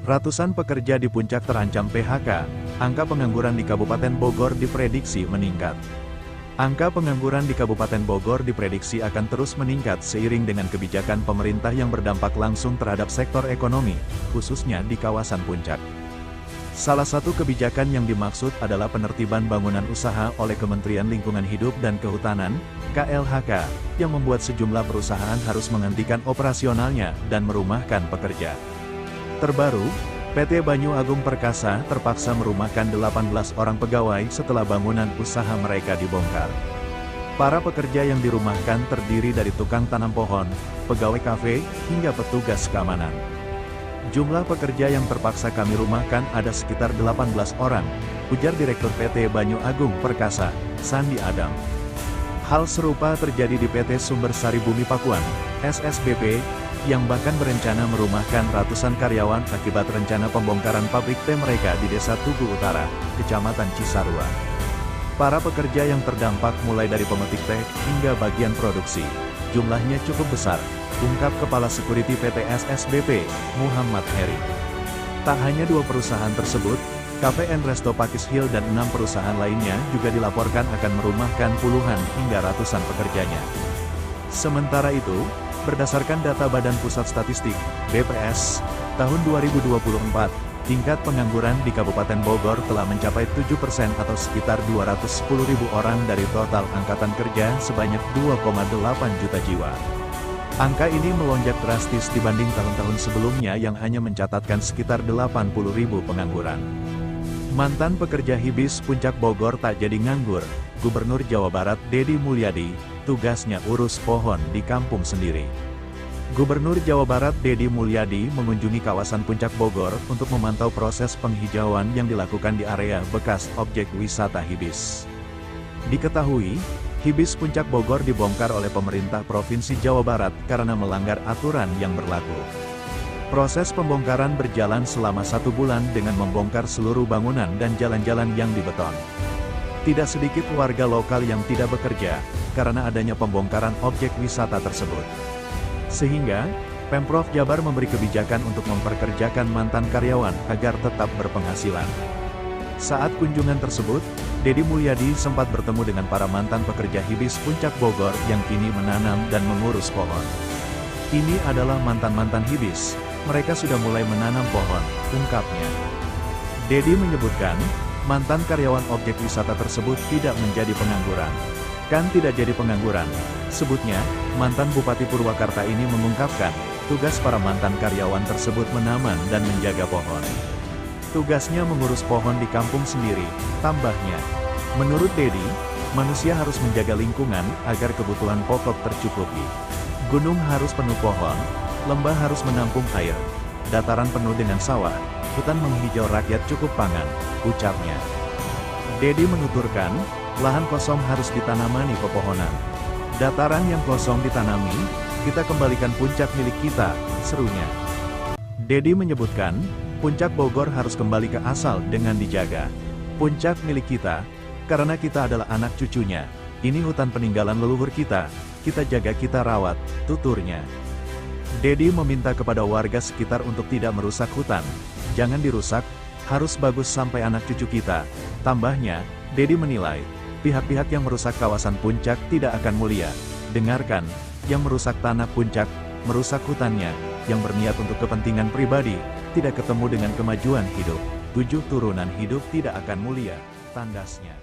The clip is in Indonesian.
Ratusan pekerja di Puncak terancam PHK, angka pengangguran di Kabupaten Bogor diprediksi meningkat. Angka pengangguran di Kabupaten Bogor diprediksi akan terus meningkat seiring dengan kebijakan pemerintah yang berdampak langsung terhadap sektor ekonomi, khususnya di kawasan Puncak. Salah satu kebijakan yang dimaksud adalah penertiban bangunan usaha oleh Kementerian Lingkungan Hidup dan Kehutanan, KLHK, yang membuat sejumlah perusahaan harus menghentikan operasionalnya dan merumahkan pekerja. Terbaru, PT Banyu Agung Perkasa terpaksa merumahkan 18 orang pegawai setelah bangunan usaha mereka dibongkar. Para pekerja yang dirumahkan terdiri dari tukang tanam pohon, pegawai kafe, hingga petugas keamanan. Jumlah pekerja yang terpaksa kami rumahkan ada sekitar 18 orang, ujar Direktur PT Banyu Agung Perkasa, Sandi Adam. Hal serupa terjadi di PT Sumber Sari Bumi Pakuan, SSBP, yang bahkan berencana merumahkan ratusan karyawan akibat rencana pembongkaran pabrik teh mereka di Desa Tugu Utara, Kecamatan Cisarua. Para pekerja yang terdampak mulai dari pemetik teh hingga bagian produksi. Jumlahnya cukup besar, ungkap Kepala Sekuriti PT SSBP, Muhammad Heri. Tak hanya 2 perusahaan tersebut, KPN Resto Pakis Hill dan 6 perusahaan lainnya juga dilaporkan akan merumahkan puluhan hingga ratusan pekerjanya. Sementara itu, berdasarkan data Badan Pusat Statistik, BPS, tahun 2024, tingkat pengangguran di Kabupaten Bogor telah mencapai 7% atau sekitar 210.000 orang dari total angkatan kerja sebanyak 2,8 juta jiwa. Angka ini melonjak drastis dibanding tahun-tahun sebelumnya yang hanya mencatatkan sekitar 80.000 pengangguran. Mantan pekerja Hibis Puncak Bogor tak jadi nganggur, Gubernur Jawa Barat Deddy Mulyadi, tugasnya urus pohon di kampung sendiri. Gubernur Jawa Barat Deddy Mulyadi mengunjungi kawasan Puncak Bogor untuk memantau proses penghijauan yang dilakukan di area bekas objek wisata Hibis. Diketahui, Hibis Puncak Bogor dibongkar oleh pemerintah Provinsi Jawa Barat karena melanggar aturan yang berlaku. Proses pembongkaran berjalan selama 1 bulan dengan membongkar seluruh bangunan dan jalan-jalan yang dibeton. Tidak sedikit warga lokal yang tidak bekerja, karena adanya pembongkaran objek wisata tersebut. Sehingga, Pemprov Jabar memberi kebijakan untuk memperkerjakan mantan karyawan agar tetap berpenghasilan. Saat kunjungan tersebut, Deddy Mulyadi sempat bertemu dengan para mantan pekerja Hibis Puncak Bogor yang kini menanam dan mengurus pohon. Ini adalah mantan-mantan Hibis, mereka sudah mulai menanam pohon, ungkapnya. Deddy menyebutkan, mantan karyawan objek wisata tersebut tidak menjadi pengangguran. Kan tidak jadi pengangguran, sebutnya, mantan Bupati Purwakarta ini mengungkapkan, tugas para mantan karyawan tersebut menanam dan menjaga pohon. Tugasnya mengurus pohon di kampung sendiri, tambahnya. Menurut Deddy, manusia harus menjaga lingkungan agar kebutuhan pokok tercukupi. Gunung harus penuh pohon, lembah harus menampung air, dataran penuh dengan sawah, hutan menghijau rakyat cukup pangan, ucapnya. Deddy menuturkan, lahan kosong harus ditanamani pepohonan. Dataran yang kosong ditanami, kita kembalikan puncak milik kita, serunya. Deddy menyebutkan, Puncak Bogor harus kembali ke asal dengan dijaga. Puncak milik kita, karena kita adalah anak cucunya. Ini hutan peninggalan leluhur kita jaga kita rawat, tuturnya. Deddy meminta kepada warga sekitar untuk tidak merusak hutan. Jangan dirusak, harus bagus sampai anak cucu kita. Tambahnya, Deddy menilai, pihak-pihak yang merusak kawasan Puncak tidak akan mulia. Dengarkan, yang merusak tanah Puncak, merusak hutannya, yang berniat untuk kepentingan pribadi, tidak ketemu dengan kemajuan hidup. 7 turunan hidup tidak akan mulia, tandasnya.